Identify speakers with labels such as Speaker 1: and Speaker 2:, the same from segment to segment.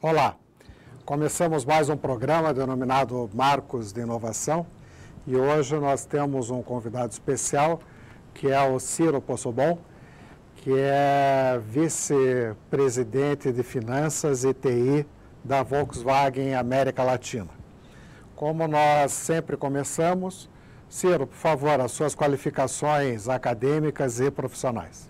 Speaker 1: Olá, começamos mais um programa denominado Marcos de Inovação e hoje nós temos um convidado especial que é o Ciro Possobon, que é vice-presidente de Finanças e TI da Volkswagen América Latina. Como nós sempre começamos, Ciro, por favor, as suas qualificações acadêmicas e profissionais.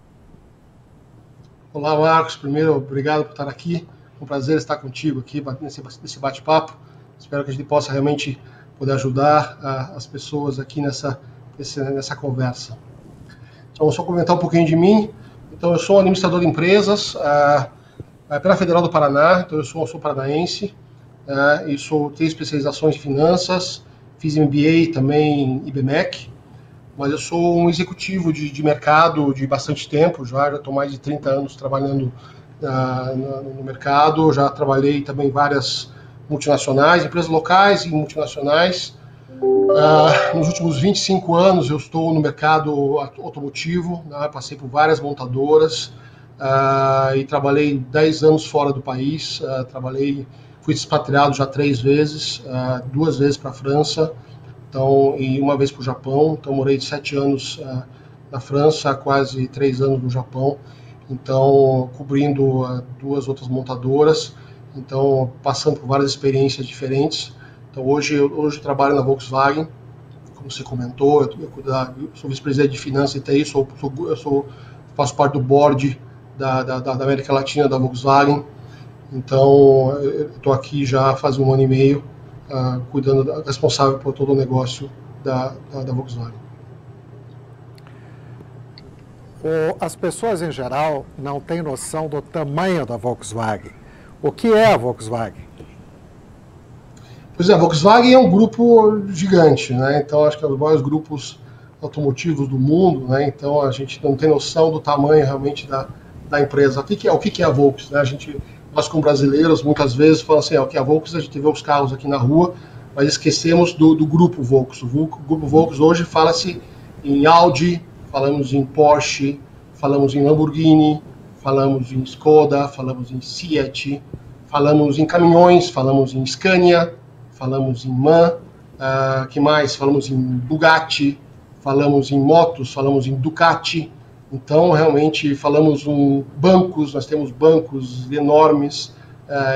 Speaker 2: Olá, Marcos. Primeiro, obrigado por estar aqui. É um prazer estar contigo aqui nesse bate-papo. Espero que a gente possa realmente poder ajudar as pessoas aqui nessa conversa. Então, só comentar um pouquinho de mim. Então, eu sou administrador de empresas pela Federal do Paraná. Então, eu sou paranaense e tenho especializações em finanças. Fiz MBA também em IBMEC. Mas eu sou um executivo de mercado de bastante tempo, já estou mais de 30 anos trabalhando no mercado, já trabalhei também em várias multinacionais, empresas locais e multinacionais. Nos últimos 25 anos eu estou no mercado automotivo, passei por várias montadoras e trabalhei 10 anos fora do país, fui expatriado já 3 vezes, 2 vezes para a França, e uma vez para o Japão. Então morei 7 anos na França, quase 3 anos no Japão, então cobrindo 2 outras montadoras, então passando por várias experiências diferentes. Então hoje eu trabalho na Volkswagen, como você comentou, eu sou vice-presidente de Finanças e TI, faço parte do board da América Latina da Volkswagen. Então eu estou aqui já faz 1 ano e meio, responsável por todo o negócio da Volkswagen.
Speaker 1: As pessoas em geral não têm noção do tamanho da Volkswagen. O que é a Volkswagen?
Speaker 2: Pois é, a Volkswagen é um grupo gigante, né? Então acho que é um dos maiores grupos automotivos do mundo, né? Então a gente não tem noção do tamanho realmente da empresa. O que é a Volkswagen, né? Nós como brasileiros muitas vezes falamos assim, que a Volkswagen, a gente vê os carros aqui na rua, mas esquecemos do grupo Volkswagen. O grupo Volkswagen hoje fala-se em Audi, falamos em Porsche, falamos em Lamborghini, falamos em Skoda, falamos em Seat, falamos em caminhões, falamos em Scania, falamos em MAN, que mais? Falamos em Bugatti, falamos em motos, falamos em Ducati. Então, realmente, falamos em bancos, nós temos bancos enormes.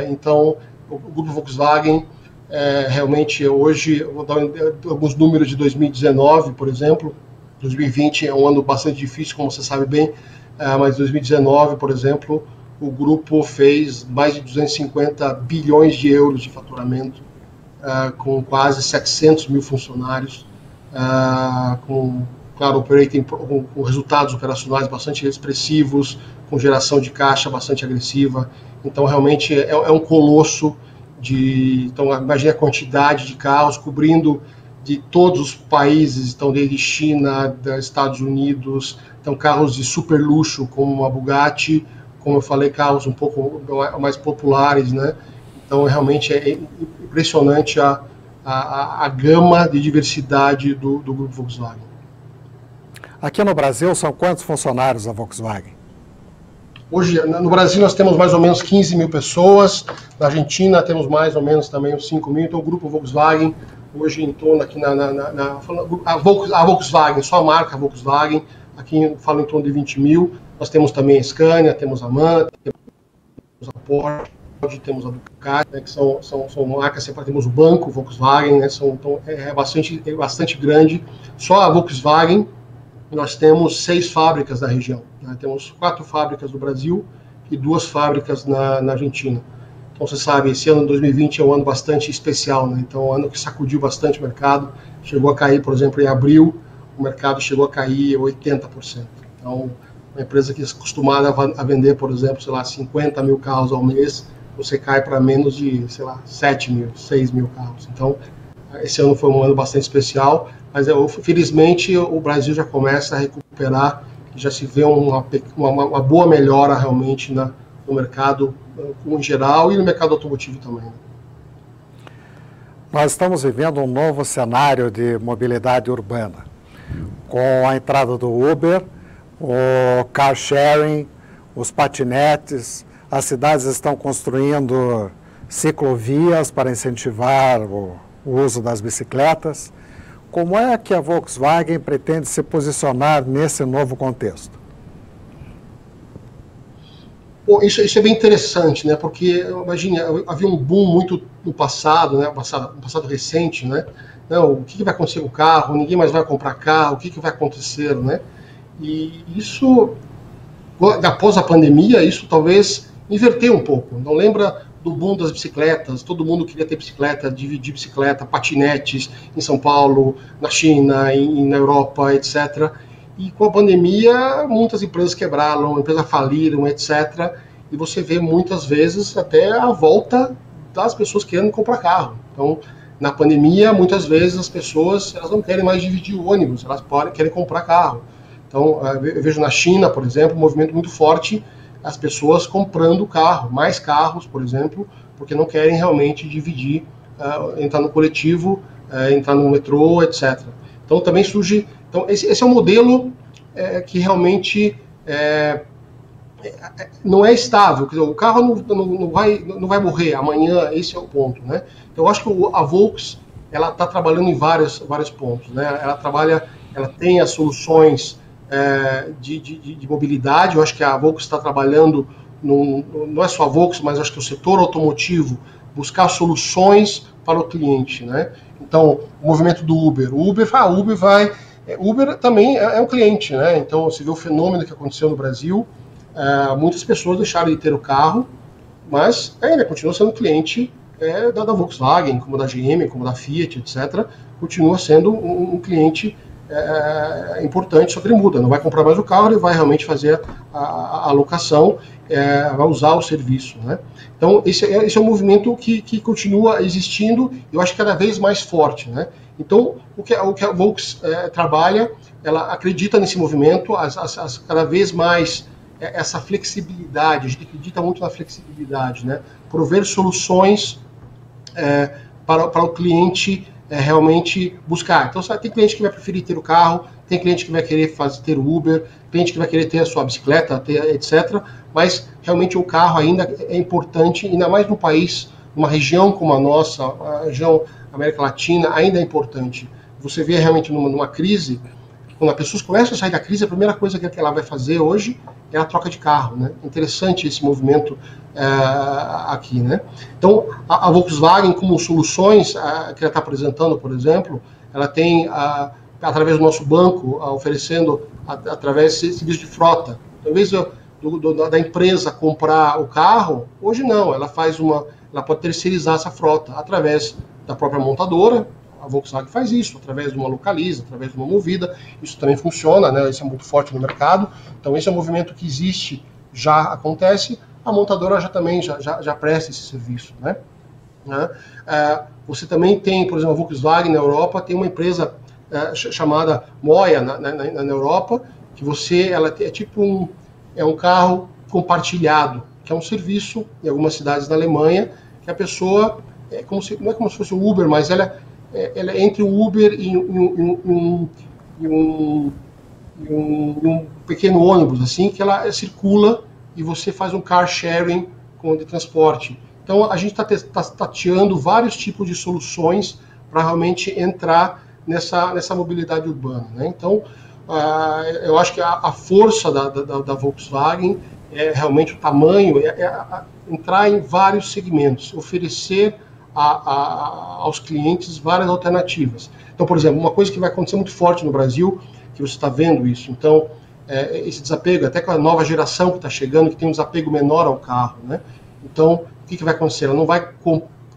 Speaker 2: Então, o grupo Volkswagen, realmente, hoje, eu vou dar alguns números de 2019, por exemplo. 2020 é um ano bastante difícil, como você sabe bem, mas 2019, por exemplo, o grupo fez mais de 250 bilhões de euros de faturamento, com quase 700 mil funcionários, claro, com resultados operacionais bastante expressivos, com geração de caixa bastante agressiva. Então, realmente, é um colosso então, imagine a quantidade de carros cobrindo de todos os países, então, desde China, Estados Unidos, então, carros de super luxo, como a Bugatti, como eu falei, carros um pouco mais populares, né? Então, realmente, é impressionante a gama de diversidade do grupo Volkswagen.
Speaker 1: Aqui no Brasil, são quantos funcionários da Volkswagen?
Speaker 2: Hoje, no Brasil, nós temos mais ou menos 15 mil pessoas. Na Argentina, temos mais ou menos também uns 5 mil. Então, o grupo Volkswagen, hoje em torno aqui a Volkswagen, só a marca Volkswagen, aqui falo em torno de 20 mil. Nós temos também a Scania, temos a MAN, temos a Porsche, temos a Ducati, né, que são marcas separadas. Temos o banco Volkswagen, né, então é bastante grande. Só a Volkswagen, nós temos 6 fábricas na região, né? Temos 4 fábricas no Brasil e 2 fábricas na Argentina. Então, você sabe, esse ano 2020 é um ano bastante especial, né? Então, é um ano que sacudiu bastante o mercado, chegou a cair, por exemplo, em abril, o mercado chegou a cair 80%. Então, uma empresa que é acostumada a vender, por exemplo, 50 mil carros ao mês, você cai para menos de, 7 mil, 6 mil carros. Então, esse ano foi um ano bastante especial, mas felizmente o Brasil já começa a recuperar, já se vê uma boa melhora realmente no mercado em geral e no mercado automotivo também.
Speaker 1: Nós estamos vivendo um novo cenário de mobilidade urbana, com a entrada do Uber, o car sharing, os patinetes. As cidades estão construindo ciclovias para incentivar o uso das bicicletas. Como é que a Volkswagen pretende se posicionar nesse novo contexto?
Speaker 2: Bom, isso é bem interessante, né? Porque, imagine, havia um boom muito no passado, né? Um passado recente, né? Não, o que vai acontecer com o carro? Ninguém mais vai comprar carro, o que vai acontecer, né? E isso, após a pandemia, isso talvez inverteu um pouco. Não lembra do boom das bicicletas? Todo mundo queria ter bicicleta, dividir bicicleta, patinetes em São Paulo, na China, na Europa, etc. E com a pandemia, muitas empresas quebraram, empresas faliram, etc. E você vê muitas vezes até a volta das pessoas querendo comprar carro. Então, na pandemia, muitas vezes as pessoas elas não querem mais dividir o ônibus, elas querem comprar carro. Então, eu vejo na China, por exemplo, um movimento muito forte, as pessoas comprando carro, mais carros, por exemplo, porque não querem realmente dividir, entrar no coletivo, entrar no metrô, etc. Então, também surge... Então, esse é um modelo que realmente não é estável. Quer dizer, o carro não vai morrer amanhã, esse é o ponto, né? Então, eu acho que a Volks ela está trabalhando em vários pontos, né? Ela tem as soluções de mobilidade. Eu acho que a Volks está trabalhando, não é só a Volks, mas acho que o setor automotivo, buscar soluções para o cliente, né? Então, o movimento do Uber. Uber também é um cliente, né? Então, você vê o fenômeno que aconteceu no Brasil, muitas pessoas deixaram de ter o carro, mas ainda continua sendo cliente da Volkswagen, como da GM, como da Fiat, etc. Continua sendo um cliente importante, só que ele muda, não vai comprar mais o carro, ele vai realmente fazer a locação, vai usar o serviço, né? Então, esse é um movimento que continua existindo, eu acho cada vez mais forte, né? Então, o que a Volks trabalha, ela acredita nesse movimento, cada vez mais essa flexibilidade, a gente acredita muito na flexibilidade, né? Prover soluções para o cliente realmente buscar. Então, tem cliente que vai preferir ter o carro, tem cliente que vai querer ter o Uber, cliente que vai querer ter a sua bicicleta, etc. Mas, realmente, o carro ainda é importante, ainda mais no país, numa região como a nossa, a região América Latina, ainda é importante. Você vê realmente numa crise, quando as pessoas começam a sair da crise, a primeira coisa que ela vai fazer hoje é a troca de carro, né? Interessante esse movimento aqui, né? Então, a Volkswagen, como soluções que ela está apresentando, por exemplo, ela tem, através do nosso banco, oferecendo, através de serviço de frota. Em vez da empresa comprar o carro, hoje não, ela pode terceirizar essa frota através da própria montadora. A Volkswagen faz isso, através de uma Localiza, através de uma Movida. Isso também funciona, né? Isso é muito forte no mercado. Então, esse é um movimento que existe, já acontece. A montadora já presta esse serviço, né? Você também tem, por exemplo, a Volkswagen na Europa, tem uma empresa chamada Moia na Europa, que ela é tipo um carro compartilhado, que é um serviço em algumas cidades da Alemanha, que a pessoa, não é como se fosse o Uber, mas ela é entre o Uber e um pequeno ônibus, assim, que ela circula e você faz um car sharing de transporte. Então, a gente está tateando vários tipos de soluções para realmente entrar nessa mobilidade urbana, né? Então, eu acho que a força da Volkswagen é realmente o tamanho, entrar em vários segmentos, oferecer aos clientes várias alternativas. Então, por exemplo, uma coisa que vai acontecer muito forte no Brasil, que você está vendo isso, então, esse desapego, até com a nova geração que está chegando, que tem um desapego menor ao carro, né? Então, o que vai acontecer? Ela não vai,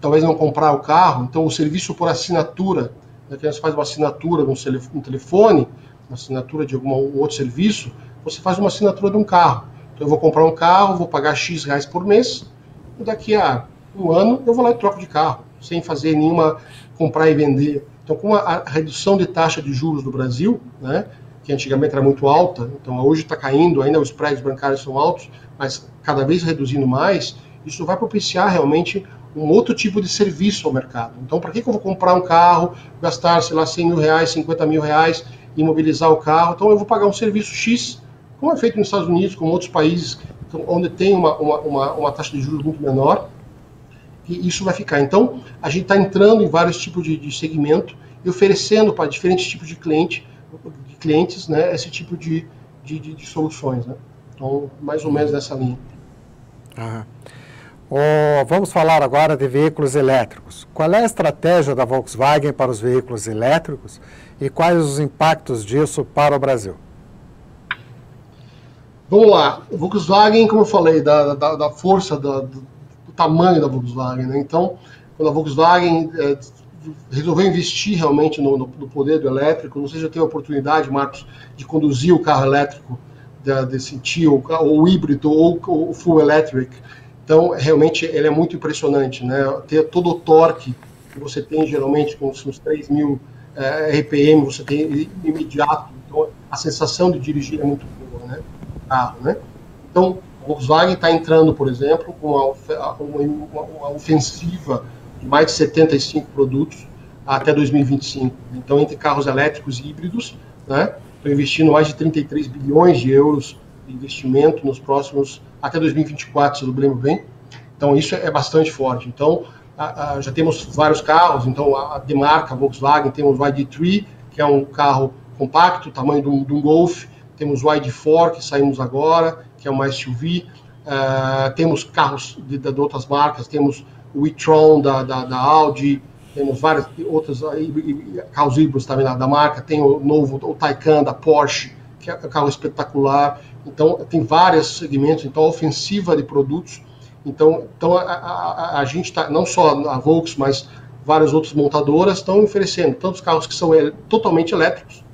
Speaker 2: talvez não comprar o carro, então o serviço por assinatura, né, que você faz uma assinatura no telefone, uma assinatura de algum outro serviço, você faz uma assinatura de um carro. Então, eu vou comprar um carro, vou pagar X reais por mês, e daqui a um ano eu vou lá e troco de carro, sem fazer nenhuma comprar e vender. Então, com a redução de taxa de juros do Brasil, né, que antigamente era muito alta, então hoje está caindo, ainda os prédios bancários são altos, mas cada vez reduzindo mais, isso vai propiciar realmente um outro tipo de serviço ao mercado. Então, para que eu vou comprar um carro, gastar, sei lá, 100 mil reais, 50 mil reais, imobilizar o carro? Então, eu vou pagar um serviço X, como é feito nos Estados Unidos, como outros países, onde tem uma taxa de juros muito menor, que isso vai ficar. Então, a gente está entrando em vários tipos de segmento e oferecendo para diferentes tipos de clientes, né, esse tipo de soluções, né? Então, mais ou menos nessa linha.
Speaker 1: Vamos falar agora de veículos elétricos. Qual é a estratégia da Volkswagen para os veículos elétricos e quais os impactos disso para o Brasil?
Speaker 2: Vamos lá. Volkswagen, como eu falei, da força, do tamanho da Volkswagen, né? Então, quando a Volkswagen resolveu investir realmente no poder do elétrico, não sei se já teve a oportunidade, Marcos, de conduzir o carro elétrico, de sentir o híbrido ou o full electric. Então, realmente, ele é muito impressionante, né? Ter todo o torque que você tem, geralmente, com os 3.000 RPM, você tem imediato. Então, a sensação de dirigir é muito boa, né? Carro, né? Então, a Volkswagen está entrando, por exemplo, com uma ofensiva de mais de 75 produtos até 2025. Então, entre carros elétricos e híbridos, né? Estou investindo mais de 33 bilhões de euros de investimento nos próximos, até 2024, se eu lembro bem. Então, isso é bastante forte. Então, já temos vários carros. Então, a de marca Volkswagen, temos o ID3, que é um carro compacto, tamanho de um Golf. Temos o ID4, que saímos agora, que é uma SUV. Temos carros de outras marcas, temos o e-tron da Audi, temos vários outros carros híbridos também da marca, tem o novo o Taycan da Porsche, que é um carro espetacular. Então, tem vários segmentos, então, a ofensiva de produtos. Então a gente está, não só a Volks, mas várias outras montadoras estão oferecendo tantos carros que são totalmente elétricos,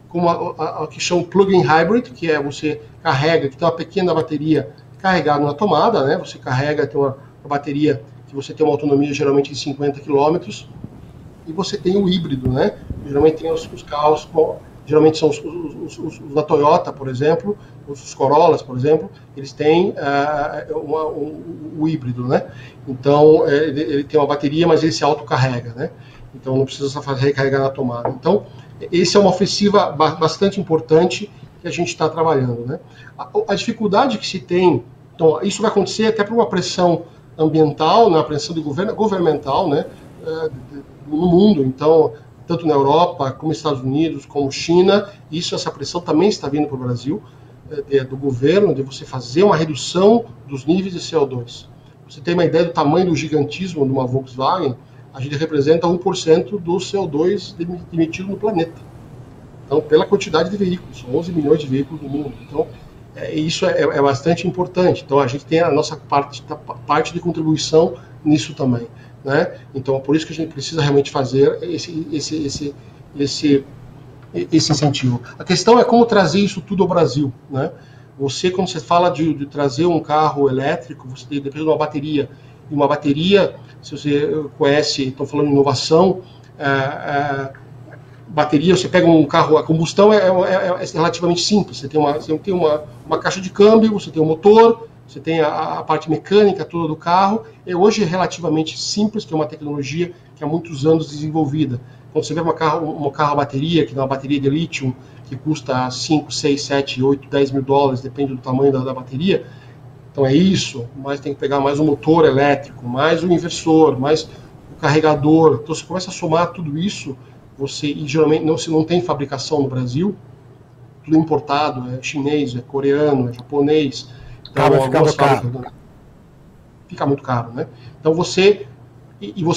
Speaker 2: como a que chama plug-in hybrid, que é você carrega, que tem uma pequena bateria carregada na tomada, né? Você carrega, tem uma bateria que você tem uma autonomia geralmente de 50 km, e você tem o híbrido, né? Geralmente tem os carros, geralmente são os da Toyota, por exemplo, os Corollas, por exemplo, eles têm o híbrido, né? Então, ele tem uma bateria, mas ele se autocarrega, né? Então, não precisa recarregar na tomada. Então, essa é uma ofensiva bastante importante que a gente está trabalhando, né? A dificuldade que se tem, então, isso vai acontecer até por uma pressão ambiental, na pressão governamental, né? No mundo, então, tanto na Europa, como nos Estados Unidos, como China, essa pressão também está vindo para o Brasil, do governo, de você fazer uma redução dos níveis de CO2. Você tem uma ideia do tamanho do gigantismo de uma Volkswagen, a gente representa 1% do CO2 emitido no planeta. Então, pela quantidade de veículos, são 11 milhões de veículos no mundo. Então, isso é bastante importante. Então, a gente tem a nossa parte de contribuição nisso também, né? Então, por isso que a gente precisa realmente fazer esse incentivo. A questão é como trazer isso tudo ao Brasil, né? Quando você fala de trazer um carro elétrico, você depende de uma bateria. E uma bateria, se você conhece, estou falando de inovação, bateria, você pega um carro, a combustão é relativamente simples. Você tem uma caixa de câmbio, você tem um motor, você tem a parte mecânica toda do carro. Hoje é relativamente simples, que é uma tecnologia que há muitos anos desenvolvida. Quando você vê uma carro a bateria, que é uma bateria de lítio, que custa 5, 6, 7, 8, 10 mil dólares, depende do tamanho da bateria. Então é isso, mas tem que pegar mais um motor elétrico, mais o inversor, mais o carregador. Então você começa a somar tudo isso, e geralmente você não tem fabricação no Brasil, tudo importado, é chinês, é coreano, é japonês. Então, fica muito caro, né? Então você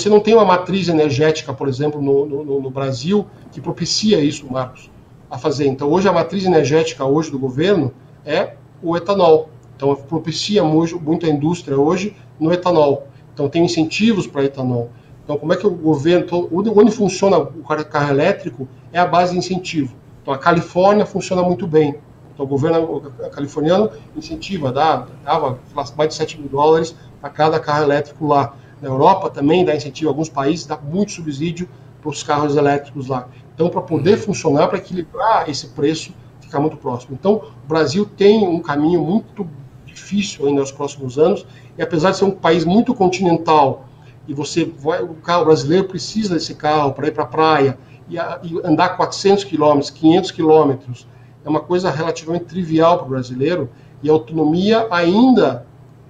Speaker 2: não tem uma matriz energética, por exemplo, no Brasil, que propicia isso, Marcos, a fazer. Então hoje a matriz energética hoje do governo é o etanol. Então propicia muito a indústria hoje no etanol. Então tem incentivos para etanol. Então como é que o governo, onde funciona o carro elétrico é a base de incentivo. Então a Califórnia funciona muito bem. Então o governo californiano incentiva, dava mais de 7 mil dólares para cada carro elétrico lá. Na Europa também dá incentivo, alguns países dá muito subsídio para os carros elétricos lá. Então para poder funcionar, para equilibrar esse preço, ficar muito próximo. Então o Brasil tem um caminho muito difícil ainda nos próximos anos, e apesar de ser um país muito continental, e o carro brasileiro precisa desse carro para ir para a praia, e andar 400 quilômetros, 500 quilômetros, é uma coisa relativamente trivial para o brasileiro, e a autonomia ainda,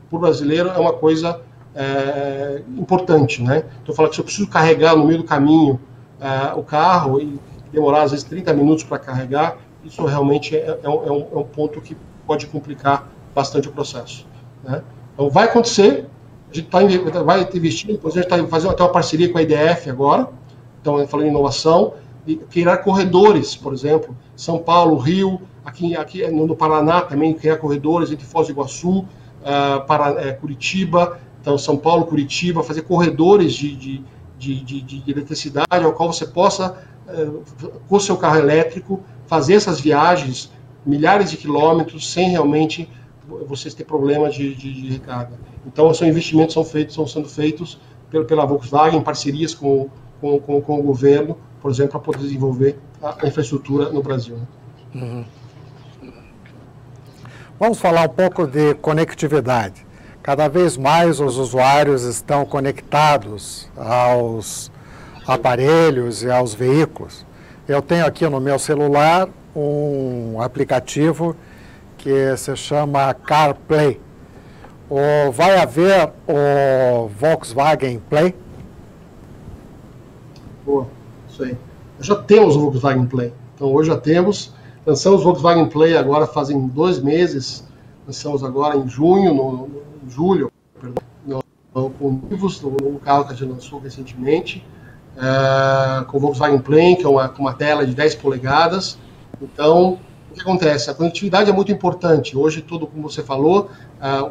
Speaker 2: para o brasileiro, é uma coisa importante, né? Então, fala que se eu preciso carregar no meio do caminho o carro e demorar, às vezes, 30 minutos para carregar, isso realmente é um ponto que pode complicar bastante o processo, né? Então, vai acontecer, a gente vai investir, depois a gente está fazendo até uma parceria com a IDF agora, então, falando em inovação, e criar corredores, por exemplo, São Paulo, Rio, aqui no Paraná também, criar corredores entre Foz do Iguaçu, Curitiba, então São Paulo, Curitiba, fazer corredores de eletricidade, ao qual você possa, com o seu carro elétrico, fazer essas viagens, milhares de quilômetros, sem realmente vocês ter problemas de recarga. Então, são investimentos que estão sendo feitos pela Volkswagen, em parcerias com o governo, por exemplo, para poder desenvolver a infraestrutura no Brasil.
Speaker 1: Uhum. Vamos falar um pouco de conectividade. Cada vez mais os usuários estão conectados aos aparelhos e aos veículos. Eu tenho aqui no meu celular um aplicativo que se chama CarPlay. Vai haver o Volkswagen Play?
Speaker 2: Boa, isso aí. Já temos o Volkswagen Play. Então, hoje já temos. Lançamos o Volkswagen Play agora fazem 2 meses. Lançamos agora em julho, com o Nivus, no carro que a gente lançou recentemente, com o Volkswagen Play, que é uma tela de 10 polegadas. Então, o que acontece? A conectividade é muito importante. Hoje, como você falou,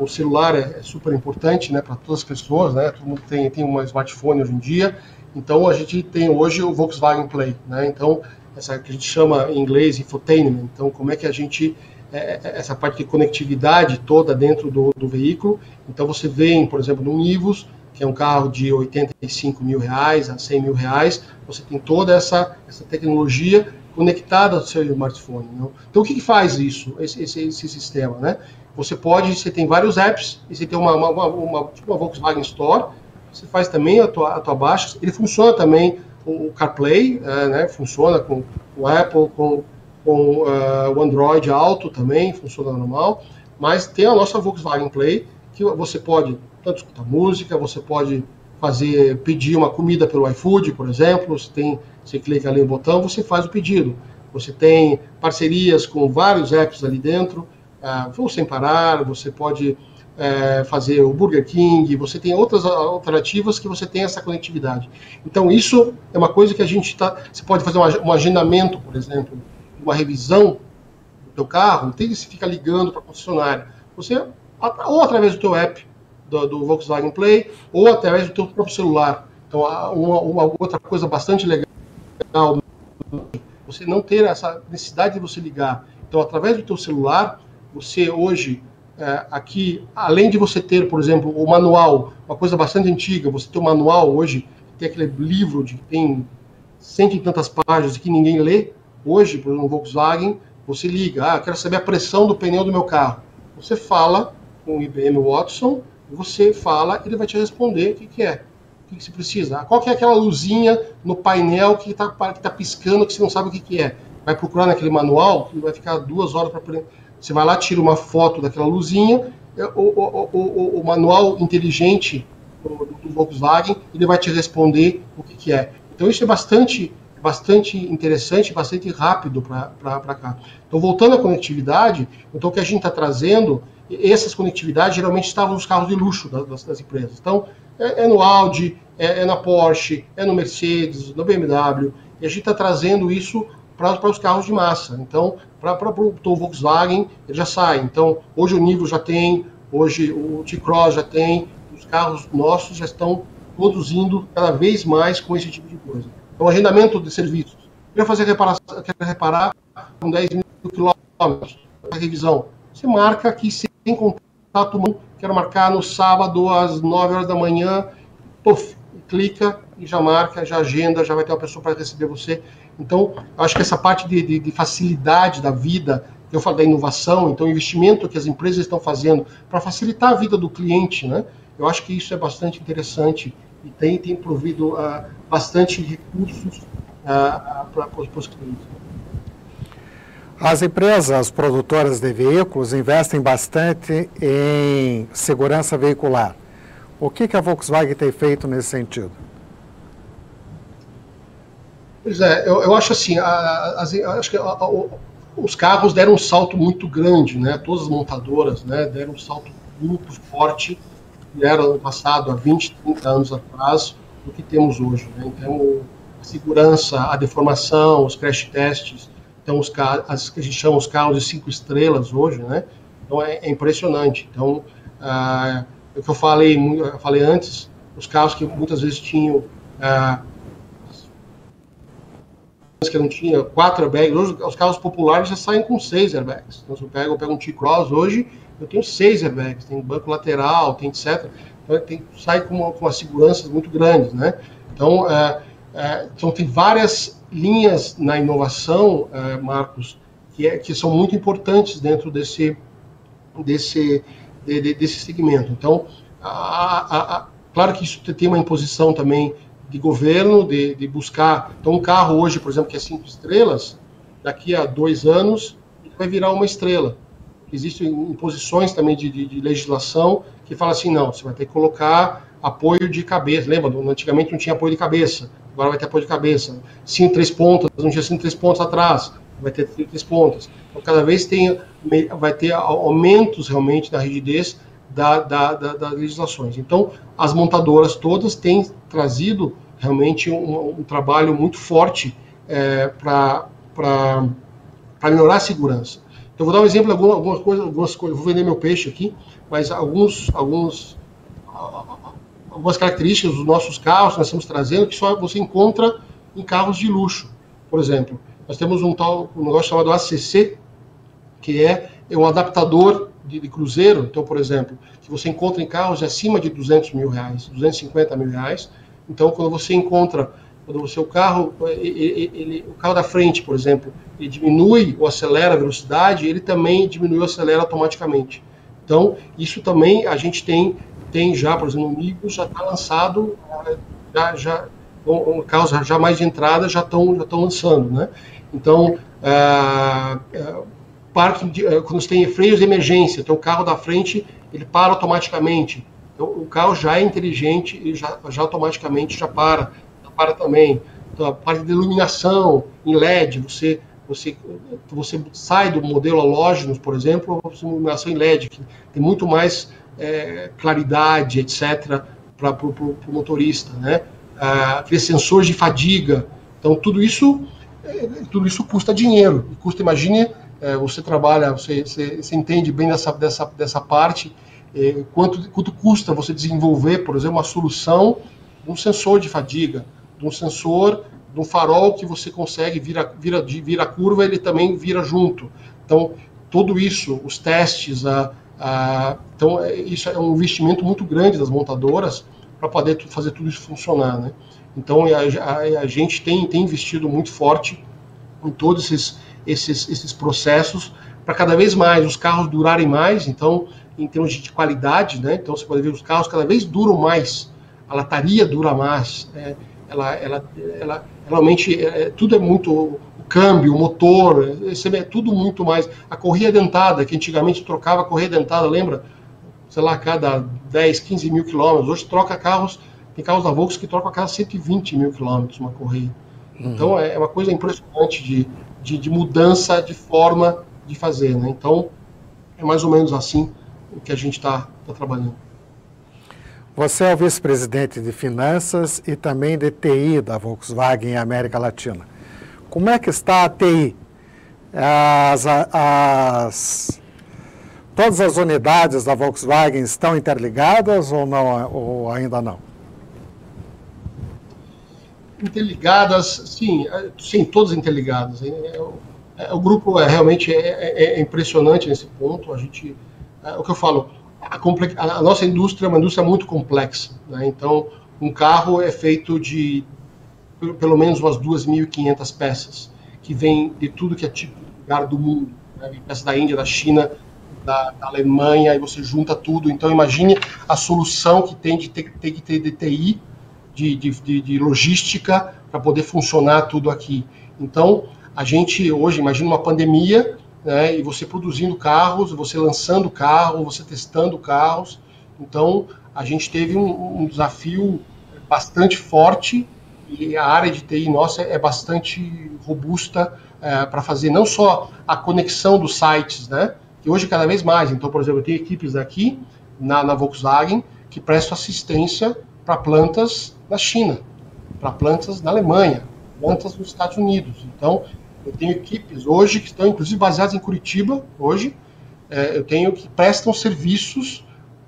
Speaker 2: o celular é super importante, né, para todas as pessoas, né? Todo mundo tem um smartphone hoje em dia. Então, a gente tem hoje o Volkswagen Play, né? Então, essa que a gente chama em inglês infotainment. Então, como é que a gente essa parte de conectividade toda dentro do veículo. Então, você vê, por exemplo, no Nivus, que é um carro de R$85 mil a R$100 mil, você tem toda essa tecnologia conectada ao seu smartphone. Não? Então, o que faz isso, esse sistema? Né? Você tem vários apps, e você tem uma Volkswagen Store, você faz também a tua baixa, ele funciona também, o CarPlay, né? Funciona com o Apple, com o Android Auto também, funciona normal, mas tem a nossa Volkswagen Play, que você pode tanto escutar música, você pode pedir uma comida pelo iFood, por exemplo, você clica ali no botão, você faz o pedido. Você tem parcerias com vários apps ali dentro, Voo Sem Parar, você pode fazer o Burger King, você tem outras alternativas que você tem essa conectividade. Então, isso é uma coisa que você pode fazer um agendamento, por exemplo, uma revisão do teu carro, não tem que se ficar ligando para a concessionária. Você, ou através do teu app do Volkswagen Play, ou através do teu próprio celular. Então, uma outra coisa bastante legal, você não ter essa necessidade de você ligar. Então, através do teu celular, você hoje, aqui, além de você ter, por exemplo, o manual, uma coisa bastante antiga, você tem o manual hoje, tem aquele livro que tem 100 e tantas páginas que ninguém lê. Hoje, por exemplo, no Volkswagen, você liga, quero saber a pressão do pneu do meu carro. Você fala com o IBM Watson, você fala, ele vai te responder o que é, o que você precisa. Qual que é aquela luzinha no painel que está piscando que você não sabe o que é. Vai procurar naquele manual, que vai ficar 2 horas para aprender. Você vai lá, tira uma foto daquela luzinha, o manual inteligente do Volkswagen, ele vai te responder o que é. Então isso é bastante interessante, bastante rápido para cá. Então, voltando à conectividade, então o que a gente está trazendo, essas conectividades geralmente estavam nos carros de luxo das empresas. Então, no Audi, na Porsche, no Mercedes, no BMW, e a gente está trazendo isso para os carros de massa. Então, para o Volkswagen, ele já sai. Então, hoje o Nivus já tem, hoje o T-Cross já tem, os carros nossos já estão produzindo cada vez mais com esse tipo de coisa. Então, agendamento de serviços. Quero reparar com 10 mil quilômetros, a revisão. Você marca aqui sem contato humano, quero marcar no sábado às 9 horas da manhã, clica e já marca, já agenda, já vai ter uma pessoa para receber você. Então, eu acho que essa parte de facilidade da vida, eu falo da inovação, então o investimento que as empresas estão fazendo para facilitar a vida do cliente, né? Eu acho que isso é bastante interessante e tem provido bastante recursos para os clientes.
Speaker 1: As empresas produtoras de veículos investem bastante em segurança veicular. O que a Volkswagen tem feito nesse sentido?
Speaker 2: Pois é, eu acho assim, acho que os carros deram um salto muito grande, né? Todas as montadoras, né, deram um salto muito forte, que era no passado, há 20, 30 anos atrás, do que temos hoje, né? Então, a segurança, a deformação, os crash tests, então as que a gente chama os carros de 5 estrelas hoje, né? Então é impressionante. Então, o que eu falei antes, os carros que muitas vezes tinham que não tinha 4 airbags, hoje os carros populares já saem com 6 airbags. Então, se eu pego um T-Cross hoje, eu tenho 6 airbags, tem banco lateral, tem etc. Então, sai com uma segurança muito grande, né? Então, então, tem várias linhas na inovação, Marcos, que são muito importantes dentro desse segmento. Então, claro que isso tem uma imposição também de governo, de buscar. Então, um carro hoje, por exemplo, que é 5 estrelas, daqui a 2 anos, ele vai virar uma estrela. Existem imposições também de legislação que fala assim, não, você vai ter que colocar apoio de cabeça. Lembra, antigamente não tinha apoio de cabeça, agora vai ter apoio de cabeça. 3 pontas, não tinha 3 pontos atrás, vai ter 3 pontas. Então, cada vez vai ter aumentos realmente da rigidez das legislações. Então, as montadoras todas têm trazido realmente um trabalho muito forte para melhorar a segurança. Então, vou dar um exemplo de algumas coisas. Vou vender meu peixe aqui, mas algumas características dos nossos carros que nós estamos trazendo que só você encontra em carros de luxo. Por exemplo, nós temos um negócio chamado ACC, que é um adaptador de cruzeiro. Então, por exemplo, que você encontra em carros acima de R$200 mil, R$250 mil. Então, quando você encontra, o carro da frente, por exemplo, ele diminui ou acelera a velocidade, ele também diminui ou acelera automaticamente. Então, isso também a gente tem já, por exemplo, o Migros já está lançado, carros já mais de entrada já estão lançando, né? Então, quando você tem freios de emergência, então o carro da frente ele para automaticamente. Então, o carro já é inteligente e já automaticamente já para também. Então, a parte de iluminação em LED, você sai do modelo halógenos, por exemplo, para iluminação em LED, que tem muito mais claridade, etc., para o motorista, né? Aqueles sensores de fadiga. Então, tudo isso custa dinheiro. Imagine, você trabalha, você entende bem dessa parte, quanto custa você desenvolver, por exemplo, uma solução de um sensor de fadiga, de um sensor, de um farol que você consegue vira a curva, ele também vira junto. Então, tudo isso, os testes, então, isso é um investimento muito grande das montadoras para poder fazer tudo isso funcionar, né? Então, a gente tem investido muito forte em todos esses processos para cada vez mais os carros durarem mais. Então, em termos de qualidade, né? Então, você pode ver os carros cada vez duram mais, a lataria dura mais, ela realmente tudo é muito, o câmbio, o motor, é tudo muito mais. A correia dentada, que antigamente trocava a correia dentada, lembra? Sei lá, cada 10, 15 mil quilômetros. Hoje troca carros, tem carros da Volkswagen que trocam a cada 120 mil quilômetros uma correia. Então, é uma coisa impressionante de mudança de forma de fazer, né? Então, é mais ou menos assim o que a gente está trabalhando.
Speaker 1: Você é o vice-presidente de Finanças e também de TI da Volkswagen em América Latina. Como é que está a TI? Todas as unidades da Volkswagen estão interligadas ou não, ou ainda não?
Speaker 2: Interligadas, sim, todas interligadas. O grupo realmente é impressionante nesse ponto. O que eu falo, a nossa indústria é uma indústria muito complexa, né? Então, um carro é feito de pelo menos umas 2.500 peças, que vem de tudo que é tipo de lugar do mundo, né? Peças da Índia, da China, da Alemanha, e você junta tudo. Então, imagine a solução que tem que ter de TI, de logística, para poder funcionar tudo aqui. Então, a gente hoje, imagina uma pandemia, né, e você produzindo carros, você lançando carro, você testando carros. Então, a gente teve um desafio bastante forte, e a área de TI nossa é bastante robusta para fazer não só a conexão dos sites, né? Que hoje cada vez mais. Então, por exemplo, eu tenho equipes aqui na Volkswagen que prestam assistência para plantas na China, para plantas na Alemanha, plantas nos Estados Unidos. Então, eu tenho equipes hoje que estão, inclusive, baseadas em Curitiba, hoje. Eu tenho que prestam serviços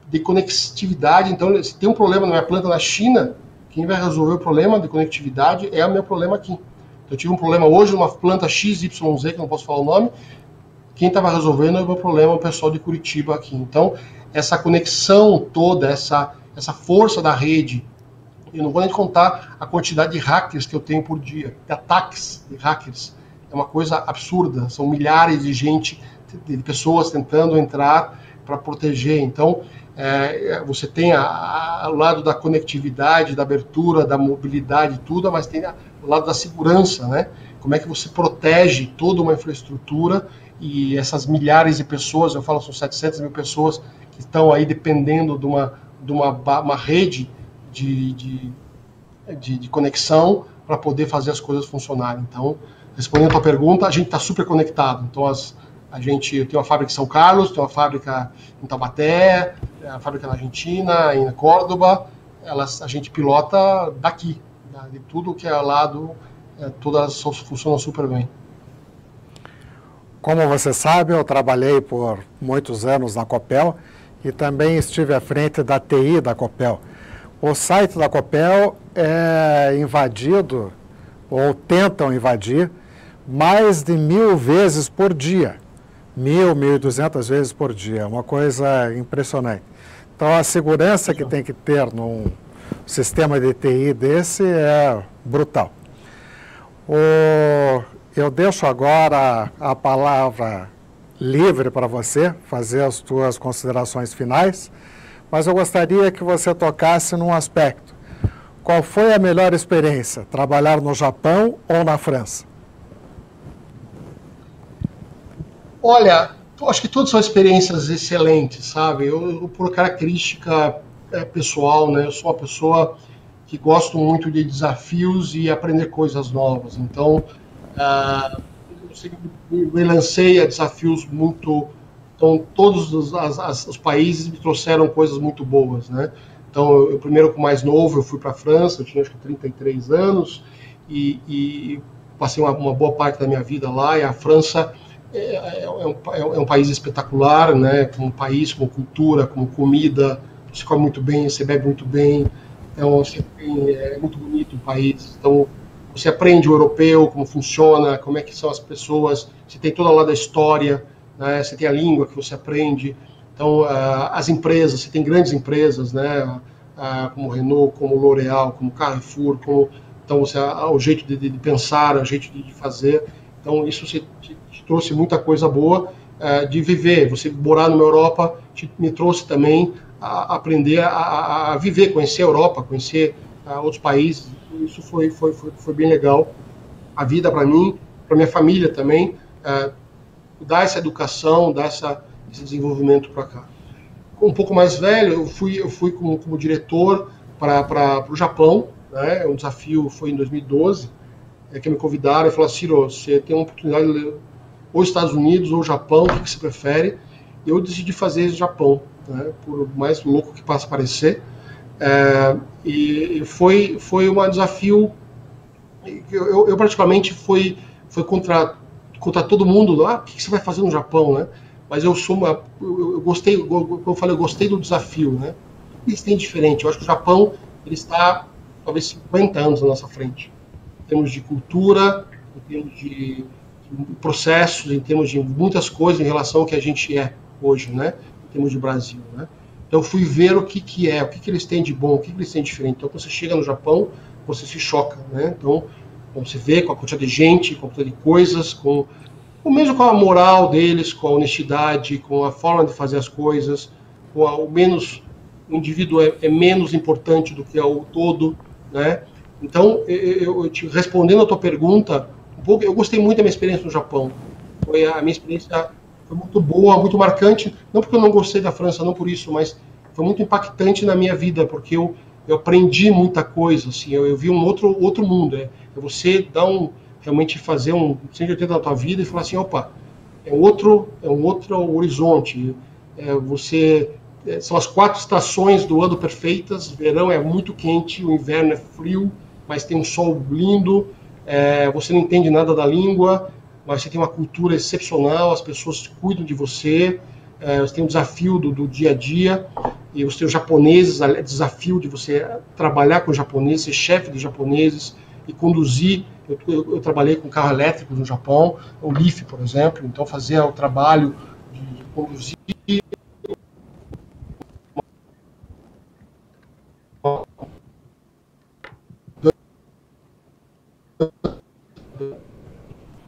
Speaker 2: de conectividade. Então, se tem um problema na minha planta na China, quem vai resolver o problema de conectividade é o meu problema aqui. Então, eu tive um problema hoje numa planta XYZ, que não posso falar o nome, quem estava resolvendo é o meu problema, o pessoal de Curitiba aqui. Então, essa conexão toda, essa força da rede, eu não vou nem contar a quantidade de hackers que eu tenho por dia, de ataques de hackers, é uma coisa absurda, são milhares de gente, de pessoas tentando entrar para proteger. Então, você tem o lado da conectividade, da abertura, da mobilidade, tudo, mas tem o lado da segurança, né? Como é que você protege toda uma infraestrutura e essas milhares de pessoas, eu falo, são 700 mil pessoas que estão aí dependendo de uma rede de conexão para poder fazer as coisas funcionarem. Então, respondendo a tua pergunta, a gente está super conectado. Então, eu tenho uma fábrica em São Carlos, tenho uma fábrica em Taubaté, a fábrica na Argentina, em Córdoba, a gente pilota daqui, de tudo que é lado, todas funcionam super bem.
Speaker 1: Como você sabe, eu trabalhei por muitos anos na Copel e também estive à frente da TI da Copel. O site da Copel é invadido, ou tentam invadir, mais de 1000 vezes por dia. 1.200 vezes por dia, uma coisa impressionante. Então, a segurança que tem que ter num sistema de TI desse é brutal. Eu deixo agora a palavra livre para você fazer as suas considerações finais, mas eu gostaria que você tocasse num aspecto. Qual foi a melhor experiência, trabalhar no Japão ou na França?
Speaker 2: Olha, eu acho que todas são experiências excelentes, sabe? Eu por característica pessoal, né? Eu sou uma pessoa que gosto muito de desafios e aprender coisas novas. Então, eu sempre me lancei a desafios muito... Então, todos os países me trouxeram coisas muito boas, né? Então, eu primeiro, com mais novo, eu fui para a França, eu tinha acho que 33 anos, e passei uma boa parte da minha vida lá, e a França é um país espetacular, né? Como país, como cultura, como comida, você come muito bem, você bebe muito bem, então é muito bonito o país. Então, você aprende o europeu, como funciona, como é que são as pessoas, você tem toda lá da história, né? Você tem a língua que você aprende. Então, as empresas, você tem grandes empresas, né? Como Renault, como L'Oréal, como Carrefour, então o jeito de pensar, o jeito de fazer. Então, isso te trouxe muita coisa boa de viver. Você morar numa Europa me trouxe também a aprender a viver, conhecer a Europa, conhecer outros países. Isso foi bem legal. A vida para mim, para minha família também, dar essa educação, dar esse desenvolvimento para cá. Um pouco mais velho, eu fui como diretor para o Japão, né? Um desafio foi em 2012, que me convidaram e falaram: Ciro, você tem uma oportunidade ou Estados Unidos ou Japão, o que você prefere? Eu decidi fazer o Japão, né? Por mais louco que possa parecer. E foi um desafio. Eu praticamente fui contra todo mundo. O que você vai fazer no Japão, né? Mas eu gostei, como eu falei, eu gostei do desafio, né? O que eles têm diferente? Eu acho que o Japão ele está talvez 50 anos na nossa frente, em termos de cultura, em termos de processos, em termos de muitas coisas em relação ao que a gente é hoje, né? Em termos de Brasil, né? Então eu fui ver o que eles têm de bom, o que eles têm de diferente. Então quando você chega no Japão, você se choca, né? Então você vê com a quantidade de gente, com a quantidade de coisas, mesmo com a moral deles, com a honestidade, com a forma de fazer as coisas, o indivíduo é menos importante do que o todo, né? Então, respondendo a tua pergunta, eu gostei muito da minha experiência no Japão. A minha experiência foi muito boa, muito marcante, não porque eu não gostei da França, não por isso, mas foi muito impactante na minha vida, porque eu aprendi muita coisa, assim, eu vi um outro mundo. É você realmente fazer um 180 na tua vida e falar assim, opa, é um outro horizonte. São as 4 estações do ano perfeitas. Verão é muito quente, o inverno é frio, mas tem um sol lindo. Você não entende nada da língua, mas você tem uma cultura excepcional, as pessoas cuidam de você. Você tem um desafio do dia a dia, e você tem os japoneses, o desafio de você trabalhar com os japoneses, ser chefe dos japoneses e conduzir. Eu trabalhei com carro elétrico no Japão, o Leaf, por exemplo, então fazer o trabalho de conduzir.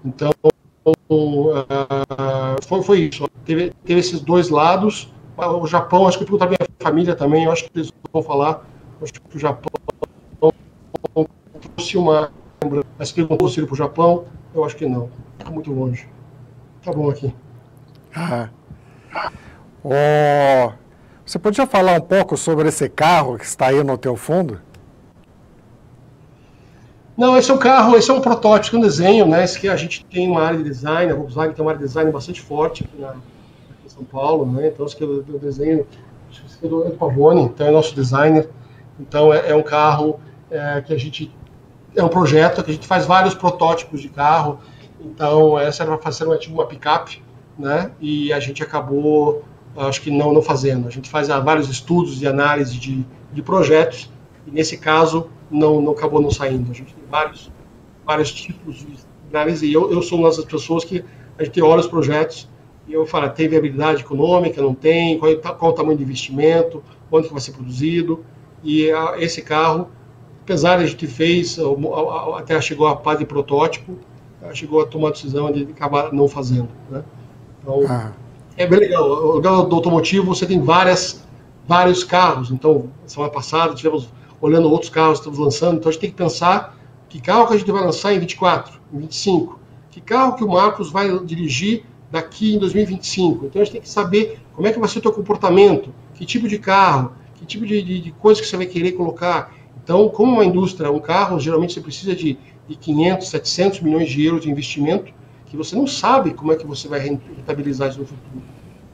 Speaker 2: Então, foi isso. Teve esses 2 lados. O Japão, acho que eu perguntar minha família também, eu acho que eles vão falar. Acho que o Japão trouxe uma lembrança. Mas perguntou se ir para o Japão, eu acho que não. Está muito longe. Tá bom aqui.
Speaker 1: Você podia falar um pouco sobre esse carro que está aí no teu fundo?
Speaker 2: Não, esse é um protótipo, um desenho, né? Esse que a gente tem uma área de design, a Volkswagen tem uma área de design bastante forte aqui em São Paulo, né? Então, esse que é o desenho, acho que esse é do Pavone, então é nosso designer. Então, é um carro que a gente, é um projeto que a gente faz vários protótipos de carro. Então, essa era para fazer uma picape, né? E a gente acabou, acho que não fazendo. A gente faz vários estudos e análise de projetos, e nesse caso, não acabou não saindo. A gente tem vários tipos de análise, e eu sou uma das pessoas que a gente olha os projetos e eu falo, tem viabilidade econômica, não tem, qual o tamanho de investimento, onde que vai ser produzido, e esse carro, apesar de a gente fez, até chegou a fase de protótipo, chegou a tomar a decisão de acabar não fazendo, né? Então, é bem legal. O legal do automotivo, você tem vários carros. Então, semana passada, tivemos olhando outros carros que estamos lançando, então a gente tem que pensar que carro que a gente vai lançar em 24, em 25, que carro que o Marcos vai dirigir daqui em 2025. Então a gente tem que saber como é que vai ser o teu comportamento, que tipo de carro, que tipo de coisa que você vai querer colocar. Então, como uma indústria, um carro, geralmente você precisa de 500, 700 milhões de euros de investimento, que você não sabe como é que você vai rentabilizar isso no futuro.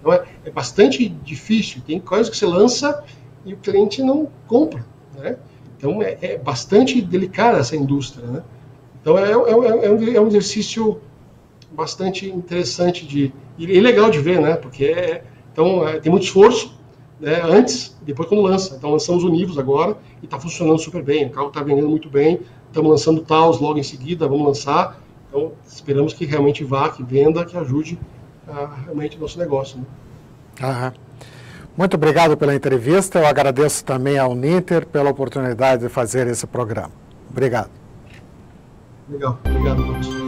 Speaker 2: Então é bastante difícil, tem coisas que você lança e o cliente não compra, né? Então é bastante delicada essa indústria, né? Então é um exercício bastante interessante e legal de ver, né? Porque tem muito esforço, né? Antes, depois quando lança. Então lançamos o Nivus agora e está funcionando super bem, o carro está vendendo muito bem, estamos lançando o Taos logo em seguida, vamos lançar. Então esperamos que realmente vá, que venda, que ajude realmente o nosso negócio, né?
Speaker 1: Muito obrigado pela entrevista. Eu agradeço também ao Uninter pela oportunidade de fazer esse programa. Obrigado.
Speaker 2: Legal. Obrigado, Marcos.